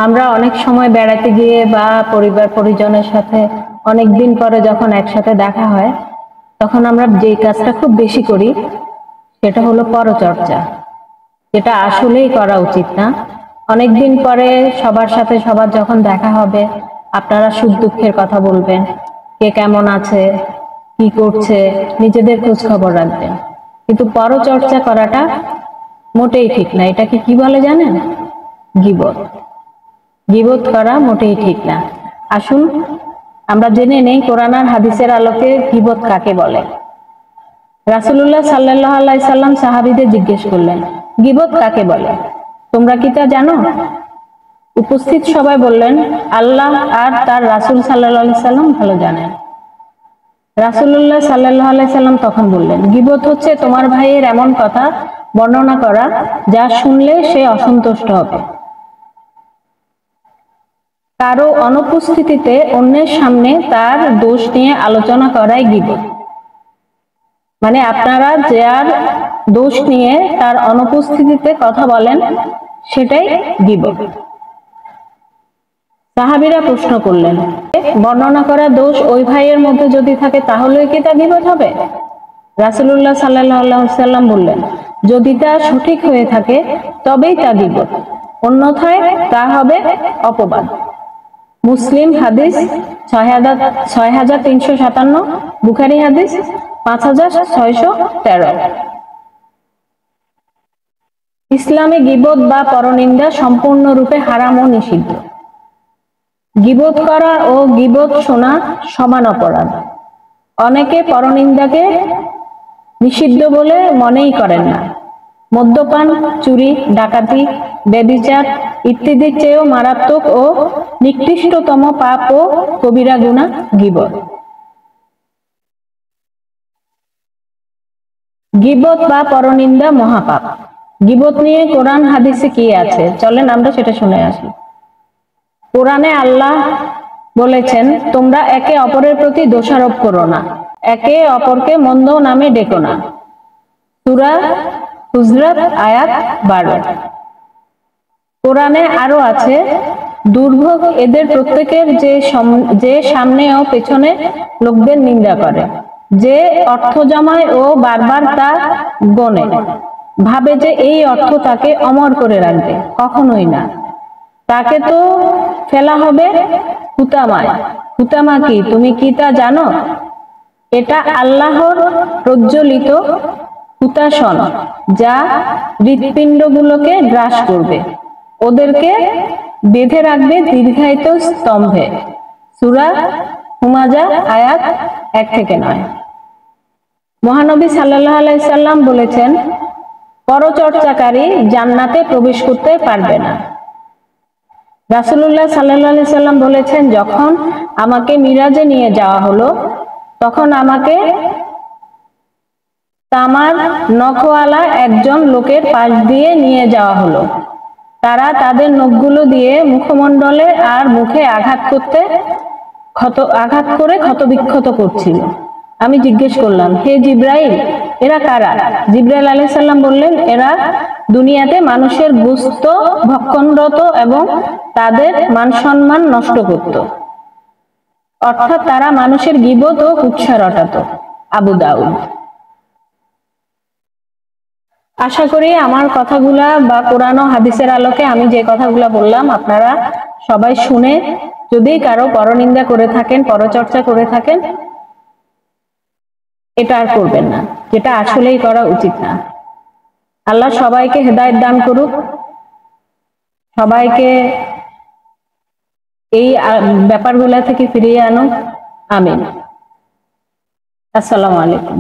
আমরা অনেক সময় বেড়াতে গিয়ে বা পরিবার পরিজনের সাথে অনেক দিন পরে যখন একসাথে দেখা হয়, তখন আমরা যে কাজটা খুব বেশি করি সেটা হলো পরচর্চা, যেটা আসলেই করা উচিত না। অনেক দিন পরে সবার সাথে সবার যখন দেখা হবে, আপনারা সুখ দুঃখের কথা বলবেন, কে কেমন আছে, কি করছে, নিজেদের খোঁজ খবর রাখবেন। কিন্তু পরচর্চা করাটা মোটেই ঠিক না। এটাকে কি বলে জানেন? গীবত। গীবত করা মোটেই ঠিক না। আসুন আমরা জেনে নেই কোরআন আর হাদিসের আলোকে গীবত কাকে বলে। রাসূলুল্লাহ সাল্লাল্লাহু আলাইহি সাল্লাম সাহাবীদের জিজ্ঞেস করলেন, গীবত কাকে বলে? তোমরা কি তা জানো? উপস্থিত সবাই বললেন, আল্লাহ আর তার রাসূল সাল্লাল্লাহু আলাইহি সাল্লাম ভালো জানেন। রাসূলুল্লাহ সাল্লাল্লাহু আলাইহি সাল্লাম তখন বললেন, গীবত হচ্ছে তোমার ভাইয়ের এমন কথা বর্ণনা করা যা শুনলে সে অসন্তুষ্ট হবে। কারো অনুপস্থিতিতে অন্যের সামনে তার দোষ নিয়ে আলোচনা করাই গীবত। মানে আপনারা যার দোষ নিয়ে তার অনুপস্থিতিতে কথা বলেন, সেটাই গীবত। সাহাবীরা প্রশ্ন করলেন, বর্ণনা করা দোষ ওই ভাইয়ের মধ্যে যদি থাকে তাহলে কি তা গীবত হবে? রাসূলুল্লাহ সাল্লাল্লাহু আলাইহি সাল্লাম বললেন, যদি তা সঠিক হয়ে থাকে তবেই তা গীবত, অন্যথায় তা হবে অপবাদ। মুসলিম হাদিস ৬৩৫৭, বুখারী হাদিস ৫৬১৩। ইসলামে গীবত বা পরনিন্দা সম্পূর্ণরূপে হারাম ও নিষিদ্ধ। গীবত করা ও গীবত শোনা সমান অপরাধ। অনেকে পরনিন্দাকে নিষিদ্ধ বলে মনেই করেন না। মদ্যপান, চুরি, ডাকাতি, ব্যভিচার ইত্যাদির চেয়েও মারাত্মক ও নিকৃষ্টতম পাপ ও কবিরা গুনাহ গীবত। গীবত বা পরনিন্দা মহাপাপ। গীবত নিয়ে কোরআন হাদিসে কি আছে চলেন আমরা সেটা শুনে আসি। কোরআনে আল্লাহ বলেছেন, তোমরা একে অপরের প্রতি দোষারোপ করো না, একে অপরকে মন্দ নামে ডেকো না। সূরা হুজরাত আয়াত 12। কোরআনে আরো আছে, দুর্ভোগ এদের প্রত্যেকের যে সামনে ও পেছনে লোকদের নিন্দা করে, যে অর্থ জমায় ও বারবার তা গোনে, ভাবে যে এই অর্থ তাকে অমর করে রাখবে, কখনোই না। তাকে তো ফেলা হবে হুতামায়। হুতামা কি, তুমি কি তা জানো? এটা আল্লাহর প্রজ্বলিত হুতাশন, যা হৃৎপিণ্ডগুলোকে গ্রাস করবে, ওদেরকে বেঁধে রাখবে দীর্ঘায়িত স্তম্ভে। সূরা হুমাজা আয়াত ১ থেকে ৯। মহানবী সাল্লাল্লাহু আলাইহি সাল্লাম বলেছেন, পরচর্চাকারী জান্নাতে প্রবেশ করতে পারবে না। রাসূলুল্লাহ সাল্লাল্লাহু আলাইহি সাল্লাম বলেছেন, যখন আমাকে মিরাজে নিয়ে যাওয়া হলো, তখন আমাকে তামার নখওয়ালা একজন লোকের পাশ দিয়ে নিয়ে যাওয়া হলো। তারা তাদের নখগুলো দিয়ে মুখমণ্ডলে আর মুখে আঘাত করে ক্ষতবিক্ষত করছিল। আমি জিজ্ঞেস করলাম, হে জিবরাইল, এরা কারা? জিবরাইল আলাইহিস সালাম বললেন, এরা দুনিয়াতে মানুষের গোশত ভক্ষণরত এবং তাদের মান সম্মান নষ্ট করত, অর্থাৎ তারা মানুষের গীবত ও কুৎসা রটাত। আবু দাউদ। আশা করি আমার কথাগুলা বা কোরআন ও হাদিসের আলোকে আমি যে কথাগুলা বললাম আপনারা সবাই শুনে, যদি কারো পরনিন্দা করে থাকেন, পরচর্চা করে থাকেন, এটা আর করবেন না, যেটা আসলেই করা উচিত না। আল্লাহ সবাইকে হেদায়েত দান করুক, সবাইকে এই ব্যাপারগুলা থেকে ফিরিয়ে আনুক। আমিন। আসসালামু আলাইকুম।